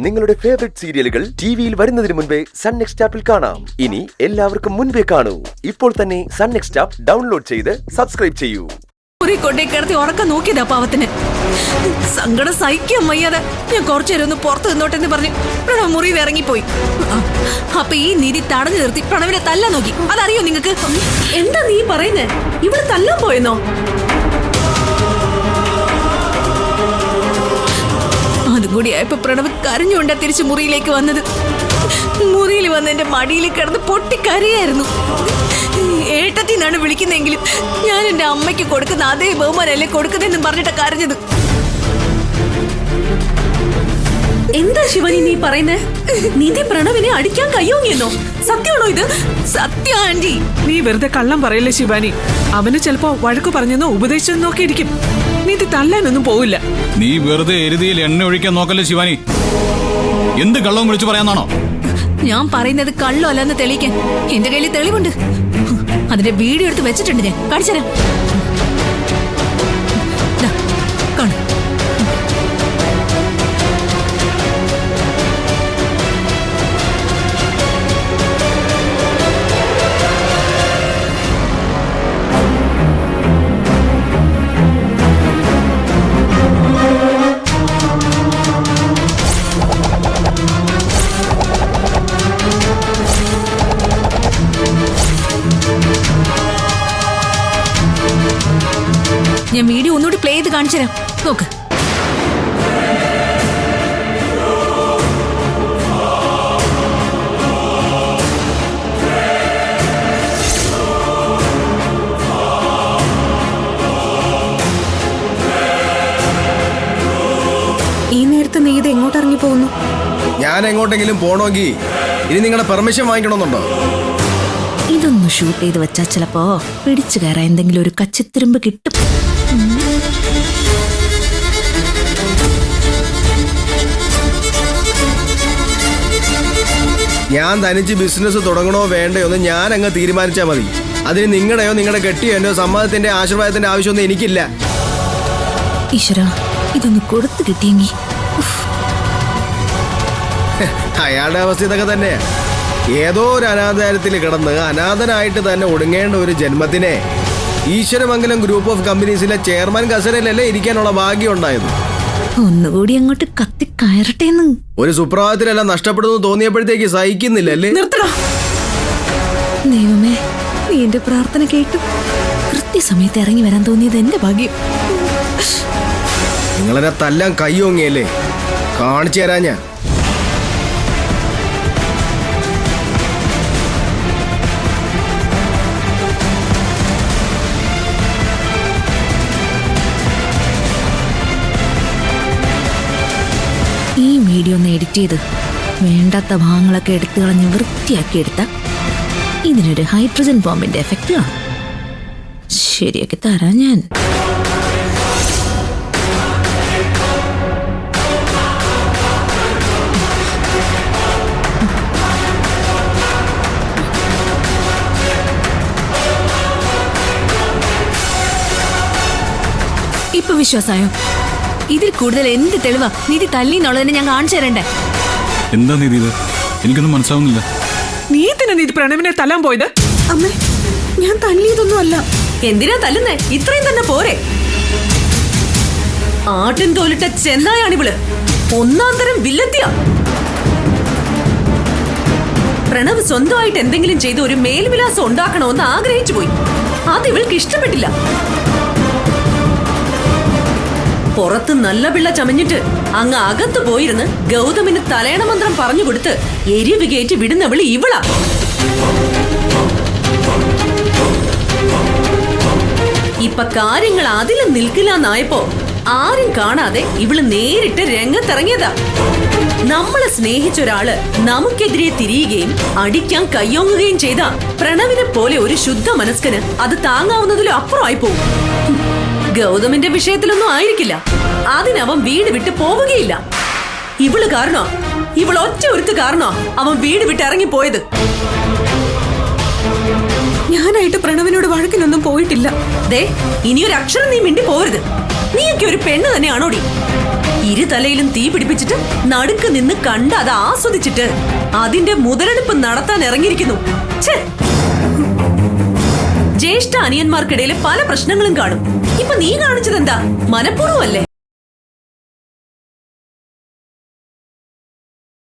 നിങ്ങളുടെ ഫേവറേറ്റ് സീരിയലുകൾ ടിവിയിൽ വരുന്നതിന് മുൻപേ സൺ നെക്സ്റ്റ് ആപ്പിൽ കാണാം. ഇനി എല്ലാവർക്കും മുൻപേ കാണൂ. ഇപ്പോൾ തന്നെ സൺ നെക്സ്റ്റ് ആപ്പ് ഡൗൺലോഡ് ചെയ്ത് സബ്സ്ക്രൈബ് ചെയ്യൂ. മുറി കൊണ്ടേ കിടത്തി ഉറക്കം നോക്കിയതാ പാവത്തിന്. സങ്കടം സഹിക്കാൻ വയ്യാതെ ഞാൻ കുറച്ചേരം ഒന്ന് പുറത്ത് നിന്നോട്ടെന്ന് പറഞ്ഞ് പ്രണവ് മുറിയിൽ ഇറങ്ങിപ്പോയി. അപ്പൊ ഈ നിധി തടഞ്ഞു നിർത്തി പ്രണവിനെ തല്ലാൻ നോക്കി. അതറിയോ നിങ്ങക്ക്? എന്താ നീ പറയുന്നേ? ഇവിടെ തല്ലാൻ പോയെന്നോ? അതുകൂടി ആയപ്പോ പ്രണവ് കരഞ്ഞുകൊണ്ടാ തിരിച്ച് മുറിയിലേക്ക് വന്നത്. മുറിയിൽ വന്ന് എന്റെ മടിയിൽ കിടന്ന് പൊട്ടിക്കരയായിരുന്നു. ഏട്ടത്തിനാണ് വിളിക്കുന്നെങ്കിലും ഞാൻ എന്റെ അമ്മയ്ക്ക് കൊടുക്കുന്ന അതേ ബഹുമാനല്ലേ കൊടുക്കുന്നതെന്ന് പറഞ്ഞിട്ടാ കരഞ്ഞത്. എന്താ ശിവാനി നീ പറയുന്നേ? നിധി പ്രണവിനെ അടിക്കാൻ കയ്യോങ്ങിയെന്നോ? സത്യമാണോ ഇത്? സത്യം ആന്റി. നീ വെറുതെ കള്ളം പറയല്ലേ ശിവാനി. അവന് ചിലപ്പോ വഴക്കു പറഞ്ഞെന്നോ ഉപദേശിച്ചെന്നോ ഒക്കെ ഇരിക്കും. നിധി തല്ലാനൊന്നും പോവില്ല. നീ വെറുതെ എരുതിയിൽ എണ്ണ ഒഴിക്കാൻ നോക്കല്ലേ ശിവാനി. എന്ത് കള്ളവും വിളിച്ചു പറയാന്നാണോ? ഞാൻ പറയുന്നത് കള്ളോ അല്ലെന്ന് തെളിയിക്കാൻ എന്റെ കയ്യിൽ തെളിവുണ്ട്. അതിന്റെ വീഡിയോ എടുത്ത് വെച്ചിട്ടുണ്ട്. ഞാൻ കാണിച്ചുതരാം. കാണും. ഞാൻ വീഡിയോ ഒന്നുകൂടി പ്ലേ ചെയ്ത് കാണിച്ചു തരാം. നോക്ക്. ഈ നേരത്തെ നീ ഇത് എങ്ങോട്ട് ഇറങ്ങി പോകുന്നു? ഞാൻ എങ്ങോട്ടെങ്കിലും പോണോങ്കി ഇനി നിങ്ങളുടെ പെർമിഷൻ വാങ്ങിക്കണമെന്നുണ്ടോ? ഇതൊന്ന് ഷൂട്ട് ചെയ്ത് വെച്ചാൽ ചിലപ്പോ പിടിച്ചു കയറാൻ എന്തെങ്കിലും ഒരു കച്ചിത്തിരുമ്പ് കിട്ടും. ഞാൻ തനിച്ച് ബിസിനസ് തുടങ്ങണോ വേണ്ടയോ എന്ന് ഞാൻ അങ്ങ് തീരുമാനിച്ചാൽ മതി. അതിന് നിങ്ങളുടെയോ നിങ്ങളുടെ കെട്ടിയോ സമ്മതത്തിന്റെ ആശീർവാദത്തിന്റെ ആവശ്യമൊന്നും എനിക്കില്ല. ഈശ്വര, ഇതൊന്ന് കൊടുത്തു കിട്ടിയെങ്കി. അയാളുടെ അവസ്ഥ ഇതൊക്കെ തന്നെയാ. ഏതോ ഒരു അനാഥാലയത്തിൽ കിടന്ന് അനാഥനായിട്ട് തന്നെ ഒടുങ്ങേണ്ട ഒരു ജന്മത്തിനെ ഈശ്വരമംഗലം ഗ്രൂപ്പ് ഓഫ് കമ്പനീസിലെ ചെയർമാൻ കസേരയിലല്ലേ ഇരിക്കാനുള്ള ഭാഗ്യം ഉണ്ടായത്. ഒന്നുകൂടി അങ്ങോട്ട് കത്തി കയറട്ടേന്ന്. ഒരു സുപ്രഭാതത്തിലെല്ലാം നഷ്ടപ്പെടുന്നു തോന്നിയപ്പോഴത്തേക്ക് സഹിക്കുന്നില്ലല്ലേ? ദൈവമേ, നീ എന്റെ പ്രാർത്ഥന കേട്ടു. കൃത്യസമയത്ത് ഇറങ്ങി വരാൻ തോന്നിയത് എന്റെ ഭാഗ്യം. നിങ്ങളെന്നെ തല്ലാൻ കയ്യോങ്ങിയല്ലേ? കാണിച്ചു തരാ ഞാൻ. ഈ വീഡിയോ ഒന്ന് എഡിറ്റ് ചെയ്ത് വേണ്ടാത്ത ഭാഗങ്ങളൊക്കെ എടുത്തു കളഞ്ഞ് വൃത്തിയാക്കി എടുത്ത ഇതിനൊരു ഹൈഡ്രജൻ ബോംബിന്റെ എഫക്റ്റ് കാണും. ശരിയാക്കി തരാം ഞാൻ. ഇപ്പൊ വിശ്വാസായോ? ഇതിൽ കൂടുതൽ എന്ത് തെളിവാ നിധി തല്ലി എന്നുള്ളതിന് ഞാൻ കാണിച്ചു തരണ്ടേ? എന്താ നീതി ഇത്? എനിക്കൊന്നും മനസ്സിലാവുന്നില്ല. നീ തന്നെ നീ പ്രണവിനെ തല്ലാൻ പോയത്? അമ്മേ, ഞാൻ തല്ലിയതൊന്നും അല്ല. എന്തിനാ തല്ലുന്നേ? ഇത്രയും തന്നെ പോരെ? ആട്ടിൻ തോലിട്ട ചെന്നായാണിവള്. ഒന്നാം തരം വില്ലത്തിയാ. പ്രണവ് സ്വന്തമായിട്ട് എന്തെങ്കിലും ചെയ്ത് ഒരു മേൽവിലാസം ഉണ്ടാക്കണമെന്ന് ആഗ്രഹിച്ചു പോയി. അത് ഇവൾക്ക് ഇഷ്ടപ്പെട്ടില്ല. പുറത്ത് നല്ല പിള്ള ചമഞ്ഞിട്ട് അങ്ങ് അകത്ത് പോയിരുന്ന് ഗൗതമിന് തലയണ മന്ത്രം പറഞ്ഞു കൊടുത്ത് എരിവ് കയറ്റി വിടുന്നവള് ഇവളാ. ഇപ്പൊ കാര്യങ്ങൾ അതിലും നിൽക്കില്ലെന്നായപ്പോ ആരും കാണാതെ ഇവള് നേരിട്ട് രംഗത്തിറങ്ങിയതാ. നമ്മളെ സ്നേഹിച്ച ഒരാള് നമുക്കെതിരെ തിരിയുകയും അടിക്കാൻ കയ്യോങ്ങുകയും ചെയ്ത പ്രണവിനെ പോലെ ഒരു ശുദ്ധ മനസ്കന് അത് താങ്ങാവുന്നതിലും അപ്പുറമായി പോകും. ഗൗതമിന്റെ വിഷയത്തിലൊന്നും ആയിരിക്കില്ല. അതിനവൻ വീട് വിട്ട് പോവുകയില്ല. ഇവള് കാരണോ, ഇവൾ ഒറ്റ ഒരുത്ത് കാരണോ അവൻ വീട് വിട്ട് ഇറങ്ങി പോയത്. ഞാനായിട്ട് പ്രണവിനോട് വഴക്കിനൊന്നും പോയിട്ടില്ല. ദേ, ഇനിയൊരു അക്ഷരം നീ മിണ്ടി പോരുത്. നീയൊക്കെ ഒരു പെണ്ണ് തന്നെയാണോടി? ഇരുതലയിലും തീ പിടിപ്പിച്ചിട്ട് നടുക്ക് നിന്ന് കണ്ട് അത് ആസ്വദിച്ചിട്ട് അതിന്റെ മുതലെടുപ്പ് നടത്താൻ ഇറങ്ങിയിരിക്കുന്നു. ഛെ! ജ്യേഷ്ഠ അനിയന്മാർക്കിടയിൽ പല പ്രശ്നങ്ങളും കാണും. ഇപ്പൊ നീ കാണിച്ചതെന്താ? മനഃപൂർവ്വമല്ലേ?